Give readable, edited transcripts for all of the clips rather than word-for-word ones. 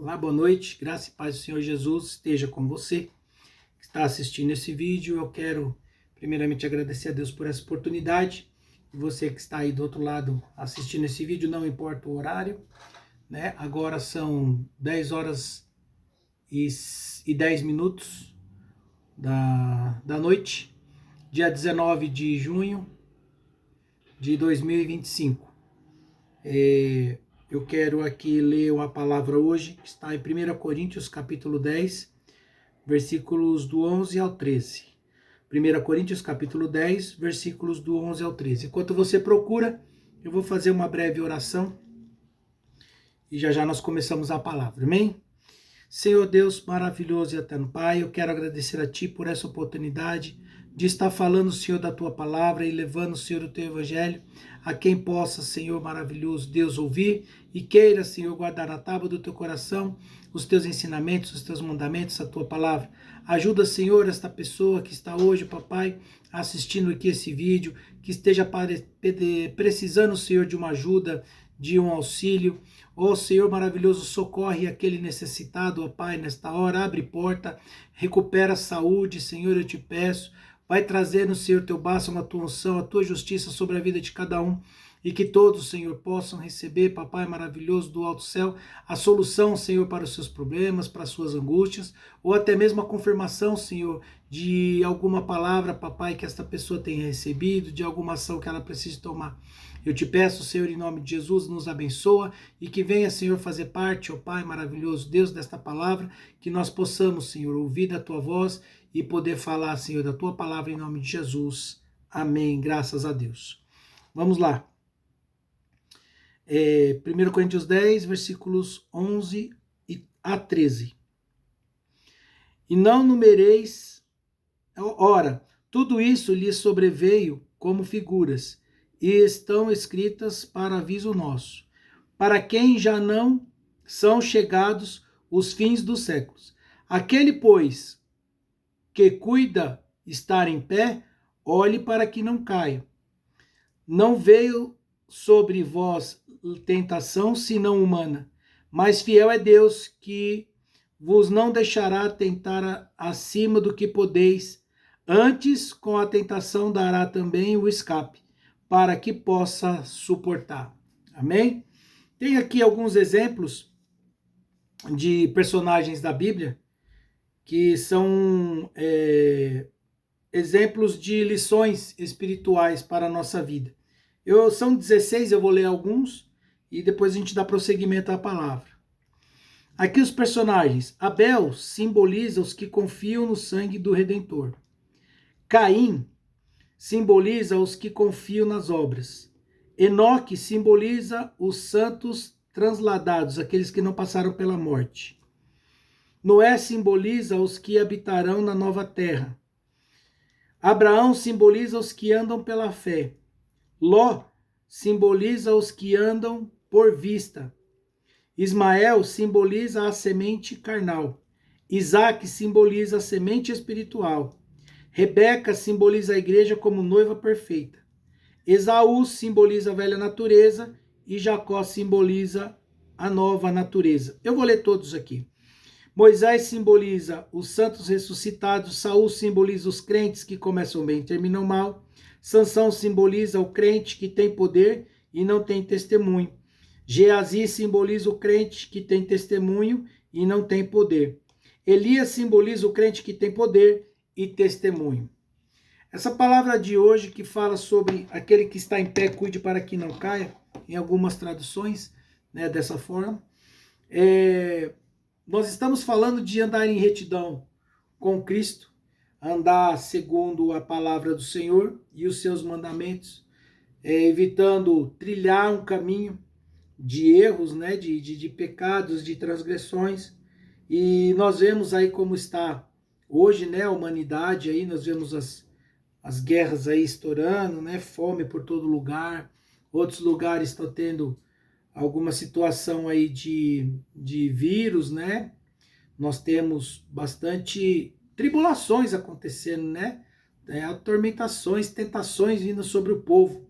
Olá, boa noite, graça e paz do Senhor Jesus esteja com você que está assistindo esse vídeo. Eu quero primeiramente agradecer a Deus por essa oportunidade. E você que está aí do outro lado assistindo esse vídeo, não importa o horário, né? Agora são 10 horas e 10 minutos da noite, dia 19 de junho de 2025. Eu quero aqui ler uma palavra hoje, que está em 1 Coríntios capítulo 10, versículos do 11 ao 13. 1 Coríntios capítulo 10, versículos do 11 ao 13. Enquanto você procura, eu vou fazer uma breve oração e já nós começamos a palavra, amém? Senhor Deus maravilhoso e eterno Pai, eu quero agradecer a Ti por essa oportunidade de estar falando, Senhor, da Tua palavra e levando, Senhor, o Teu Evangelho a quem possa, Senhor maravilhoso, Deus, ouvir e queira, Senhor, guardar na tábua do Teu coração os Teus ensinamentos, os Teus mandamentos, a Tua palavra. Ajuda, Senhor, esta pessoa que está hoje, papai, assistindo aqui esse vídeo, que esteja precisando, Senhor, de uma ajuda, de um auxílio. Ó Senhor maravilhoso, socorre aquele necessitado, ó Pai, nesta hora, abre porta, recupera a saúde, Senhor, eu te peço. Vai trazer no Senhor teu bálsamo, a tua unção, a tua justiça sobre a vida de cada um. E que todos, Senhor, possam receber, papai maravilhoso do alto céu, a solução, Senhor, para os seus problemas, para as suas angústias, ou até mesmo a confirmação, Senhor, de alguma palavra, papai, que esta pessoa tenha recebido, de alguma ação que ela precise tomar. Eu te peço, Senhor, em nome de Jesus, nos abençoa e que venha, Senhor, fazer parte, ó Pai maravilhoso, Deus, desta palavra, que nós possamos, Senhor, ouvir da tua voz e poder falar, Senhor, da tua palavra em nome de Jesus. Amém. Graças a Deus. Vamos lá. 1 Coríntios 10, versículos 11 a 13. E não numereis, ora, tudo isso lhes sobreveio como figuras, e estão escritas para aviso nosso, para quem já não são chegados os fins dos séculos. Aquele, pois, que cuida estar em pé, olhe para que não caia. Não veio sobre vós tentação, senão humana, mas fiel é Deus, que vos não deixará tentar acima do que podeis, antes com a tentação dará também o escape, para que possa suportar. Amém? Tem aqui alguns exemplos de personagens da Bíblia que são exemplos de lições espirituais para a nossa vida. São 16, eu vou ler alguns e depois a gente dá prosseguimento à palavra. Aqui os personagens. Abel simboliza os que confiam no sangue do Redentor. Caim simboliza os que confiam nas obras. Enoque simboliza os santos transladados, aqueles que não passaram pela morte. Noé simboliza os que habitarão na nova terra. Abraão simboliza os que andam pela fé. Ló simboliza os que andam por vista. Ismael simboliza a semente carnal. Isaac simboliza a semente espiritual. Rebeca simboliza a igreja como noiva perfeita. Esaú simboliza a velha natureza e Jacó simboliza a nova natureza. Eu vou ler todos aqui. Moisés simboliza os santos ressuscitados. Saul simboliza os crentes que começam bem e terminam mal. Sansão simboliza o crente que tem poder e não tem testemunho. Geazi simboliza o crente que tem testemunho e não tem poder. Elias simboliza o crente que tem poder e testemunho. Essa palavra de hoje que fala sobre aquele que está em pé, cuide para que não caia, em algumas traduções, né, dessa forma. Nós estamos falando de andar em retidão com Cristo, andar segundo a palavra do Senhor e os seus mandamentos, evitando trilhar um caminho de erros, né, de pecados, de transgressões. E nós vemos aí como está hoje, né, a humanidade, aí nós vemos as guerras aí estourando, né, fome por todo lugar, outros lugares estão tendo alguma situação aí de vírus, né, nós temos bastante tribulações acontecendo, né, atormentações, tentações vindo sobre o povo,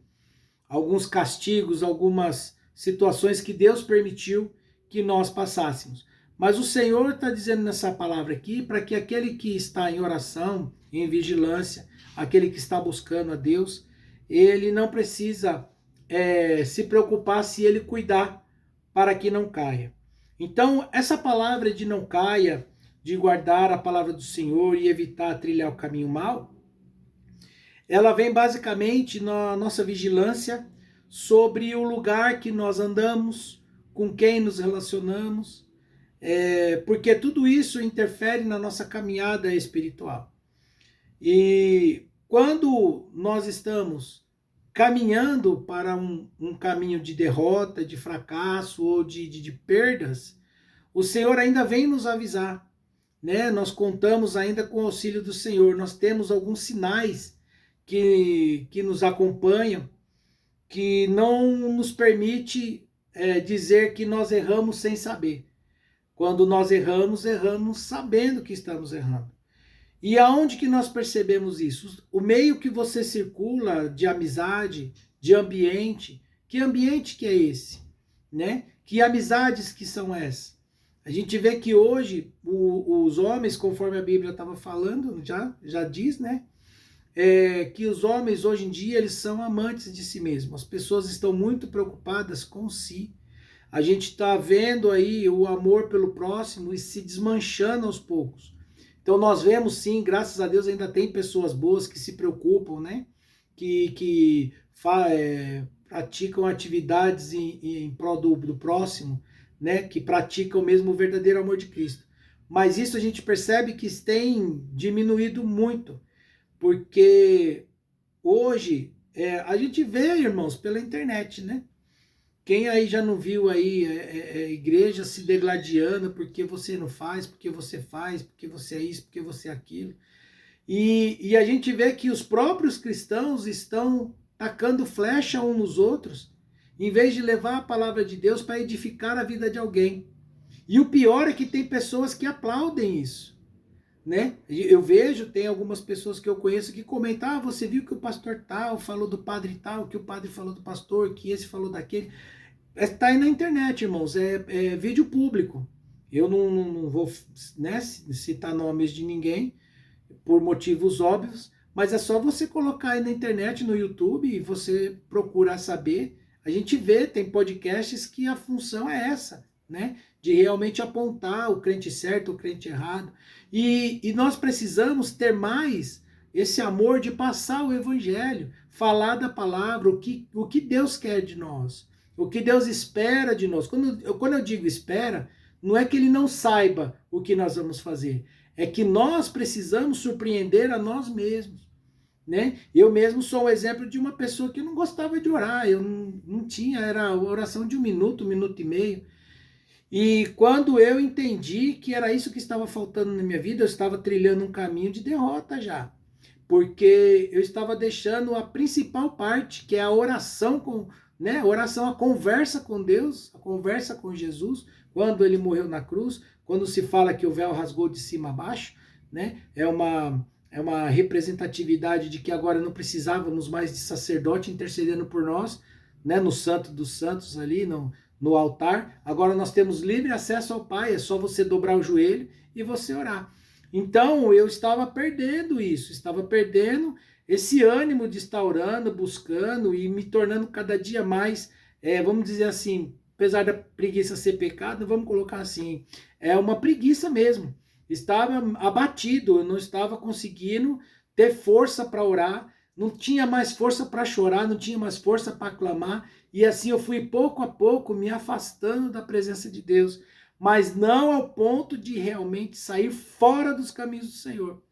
alguns castigos, algumas situações que Deus permitiu que nós passássemos. Mas o Senhor está dizendo nessa palavra aqui para que aquele que está em oração, em vigilância, aquele que está buscando a Deus, ele não precisa se preocupar se ele cuidar para que não caia. Então, essa palavra de não caia, de guardar a palavra do Senhor e evitar trilhar o caminho mau, ela vem basicamente na nossa vigilância sobre o lugar que nós andamos, com quem nos relacionamos, porque tudo isso interfere na nossa caminhada espiritual. E quando nós estamos caminhando para um caminho de derrota, de fracasso ou de perdas, o Senhor ainda vem nos avisar, né? Nós contamos ainda com o auxílio do Senhor, nós temos alguns sinais que nos acompanham, que não nos permite dizer que nós erramos sem saber. Quando nós erramos, erramos sabendo que estamos errando. E aonde que nós percebemos isso? O meio que você circula de amizade, de ambiente, que ambiente que é esse? Né? Que amizades que são essas? A gente vê que hoje os homens, conforme a Bíblia estava falando, já diz, né? Que os homens hoje em dia eles são amantes de si mesmos. As pessoas estão muito preocupadas com si. A gente está vendo aí o amor pelo próximo e se desmanchando aos poucos. Então nós vemos sim, graças a Deus ainda tem pessoas boas que se preocupam, né? Que praticam atividades em prol do próximo, né? Que praticam mesmo o verdadeiro amor de Cristo. Mas isso a gente percebe que tem diminuído muito. Porque hoje a gente vê, irmãos, pela internet, né? Quem aí já não viu aí igreja se degladiando porque você não faz, porque você faz, porque você é isso, porque você é aquilo. E a gente vê que os próprios cristãos estão tacando flecha uns nos outros, em vez de levar a palavra de Deus para edificar a vida de alguém. E o pior é que tem pessoas que aplaudem isso. Né? Eu vejo, tem algumas pessoas que eu conheço que comentam, você viu que o pastor tal falou do padre tal, que o padre falou do pastor, que esse falou daquele. Está aí na internet, irmãos, é vídeo público. Eu não vou, né, citar nomes de ninguém, por motivos óbvios, mas é só você colocar aí na internet, no YouTube, e você procurar saber. A gente vê, tem podcasts que a função é essa, né? De realmente apontar o crente certo, o crente errado. E nós precisamos ter mais esse amor de passar o evangelho, falar da palavra, o que Deus quer de nós, o que Deus espera de nós. Quando eu digo espera, não é que ele não saiba o que nós vamos fazer, é que nós precisamos surpreender a nós mesmos. Né? Eu mesmo sou um exemplo de uma pessoa que não gostava de orar, eu não tinha, era a oração de 1 minuto, 1 minuto e meio. E quando eu entendi que era isso que estava faltando na minha vida, eu estava trilhando um caminho de derrota já. Porque eu estava deixando a principal parte, que é a oração né? A oração, a conversa com Deus, a conversa com Jesus, quando ele morreu na cruz, quando se fala que o véu rasgou de cima a baixo, né? É uma representatividade de que agora não precisávamos mais de sacerdote intercedendo por nós, né? No Santo dos Santos ali, no altar. Agora nós temos livre acesso ao Pai, é só você dobrar o joelho e você orar. Então eu estava perdendo isso, estava perdendo esse ânimo de estar orando, buscando e me tornando cada dia mais, vamos dizer assim, apesar da preguiça ser pecado, vamos colocar assim, é uma preguiça mesmo. Estava abatido, eu não estava conseguindo ter força para orar, não tinha mais força para chorar, não tinha mais força para clamar, e assim eu fui pouco a pouco me afastando da presença de Deus, mas não ao ponto de realmente sair fora dos caminhos do Senhor.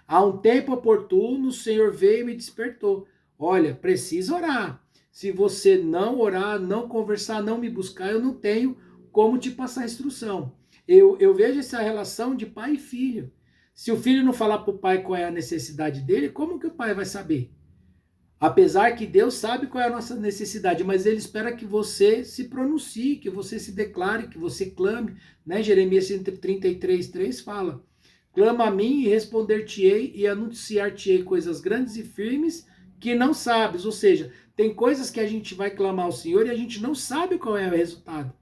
Há um tempo oportuno, o Senhor veio e me despertou. Olha, precisa orar. Se você não orar, não conversar, não me buscar, eu não tenho como te passar instrução. Eu vejo essa relação de pai e filho. Se o filho não falar para o pai qual é a necessidade dele, como que o pai vai saber? Apesar que Deus sabe qual é a nossa necessidade, mas ele espera que você se pronuncie, que você se declare, que você clame. Né? Jeremias 33:3 fala: clama a mim e responder-te-ei e anunciar-te-ei coisas grandes e firmes que não sabes. Ou seja, tem coisas que a gente vai clamar ao Senhor e a gente não sabe qual é o resultado.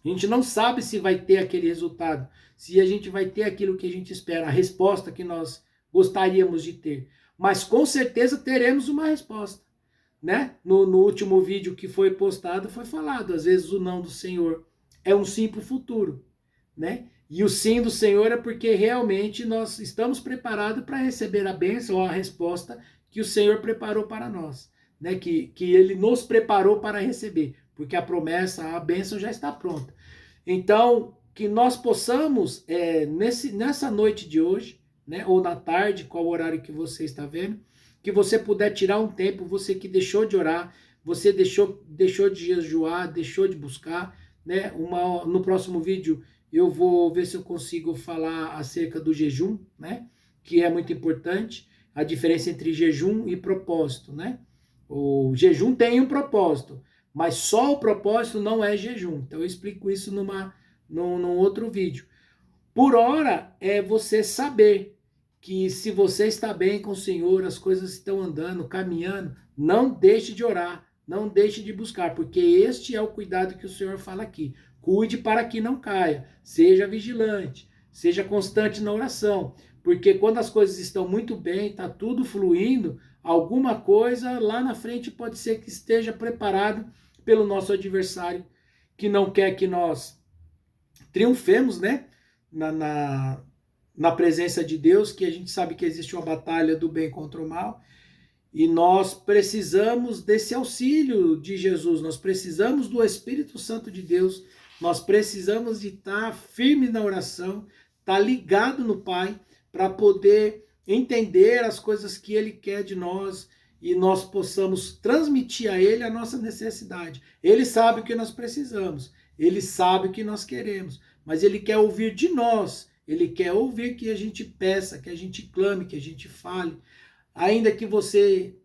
A gente não sabe se vai ter aquele resultado, se a gente vai ter aquilo que a gente espera, a resposta que nós gostaríamos de ter. Mas com certeza teremos uma resposta, né? No último vídeo que foi postado foi falado, às vezes o não do Senhor é um sim para o futuro, né? E o sim do Senhor é porque realmente nós estamos preparados para receber a bênção ou a resposta que o Senhor preparou para nós, né? Que Ele nos preparou para receber, porque a promessa, a bênção já está pronta. Então, que nós possamos, nessa noite de hoje, né? Ou na tarde, qual horário que você está vendo, que você puder tirar um tempo, você que deixou de orar, você deixou de jejuar, deixou de buscar, né? No próximo vídeo eu vou ver se eu consigo falar acerca do jejum, né? Que é muito importante, a diferença entre jejum e propósito, né? O jejum tem um propósito, mas só o propósito não é jejum. Então eu explico isso num outro vídeo. Por hora é você saber que se você está bem com o Senhor, as coisas estão andando, caminhando, não deixe de orar, não deixe de buscar, porque este é o cuidado que o Senhor fala aqui. Cuide para que não caia, seja vigilante, seja constante na oração, porque quando as coisas estão muito bem, está tudo fluindo, alguma coisa lá na frente pode ser que esteja preparado pelo nosso adversário, que não quer que nós triunfemos, né? Na presença de Deus, que a gente sabe que existe uma batalha do bem contra o mal, e nós precisamos desse auxílio de Jesus, nós precisamos do Espírito Santo de Deus, nós precisamos de estar firme na oração, estar ligado no Pai, para poder entender as coisas que Ele quer de nós, e nós possamos transmitir a Ele a nossa necessidade. Ele sabe o que nós precisamos, Ele sabe o que nós queremos, mas Ele quer ouvir de nós, Ele quer ouvir que a gente peça, que a gente clame, que a gente fale. Ainda que você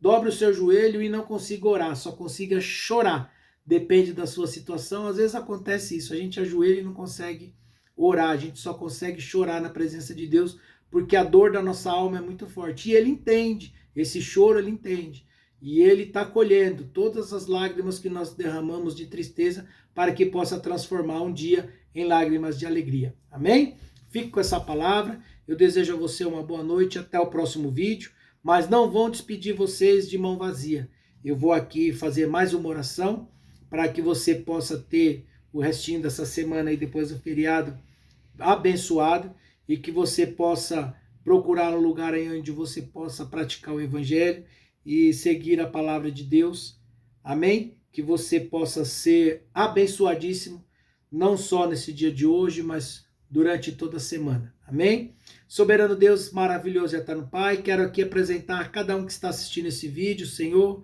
dobre o seu joelho e não consiga orar, só consiga chorar, depende da sua situação. Às vezes acontece isso, a gente ajoelha e não consegue orar, a gente só consegue chorar na presença de Deus, porque a dor da nossa alma é muito forte. E Ele entende, esse choro Ele entende. E Ele está colhendo todas as lágrimas que nós derramamos de tristeza para que possa transformar um dia em lágrimas de alegria. Amém? Fique com essa palavra. Eu desejo a você uma boa noite. Até o próximo vídeo. Mas não vão despedir vocês de mão vazia. Eu vou aqui fazer mais uma oração para que você possa ter o restinho dessa semana e depois do feriado abençoado e que você possa procurar um lugar aí onde você possa praticar o Evangelho e seguir a palavra de Deus. Amém? Que você possa ser abençoadíssimo, não só nesse dia de hoje, mas durante toda a semana. Amém? Soberano Deus, maravilhoso e eterno Pai, quero aqui apresentar cada um que está assistindo esse vídeo, Senhor,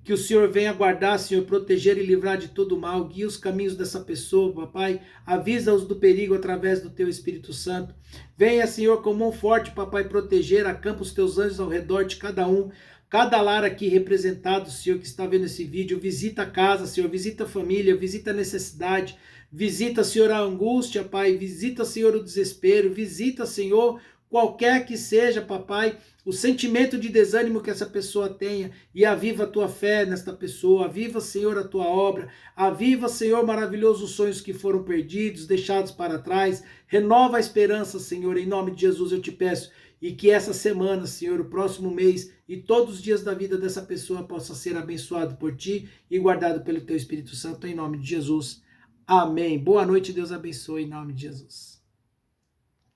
que o Senhor venha guardar, Senhor, proteger e livrar de todo mal, guia os caminhos dessa pessoa, papai, avisa-os do perigo através do teu Espírito Santo. Venha, Senhor, com mão forte, papai, proteger, acampa os teus anjos ao redor de cada um, cada lar aqui representado, Senhor, que está vendo esse vídeo, visita a casa, Senhor, visita a família, visita a necessidade, visita, Senhor, a angústia, Pai, visita, Senhor, o desespero, visita, Senhor, qualquer que seja, papai, o sentimento de desânimo que essa pessoa tenha, e aviva a tua fé nesta pessoa, aviva, Senhor, a tua obra, aviva, Senhor, maravilhoso os sonhos que foram perdidos, deixados para trás, renova a esperança, Senhor, em nome de Jesus eu te peço, e que essa semana, Senhor, o próximo mês e todos os dias da vida dessa pessoa possa ser abençoado por ti e guardado pelo teu Espírito Santo, em nome de Jesus. Amém. Boa noite, Deus abençoe, em nome de Jesus.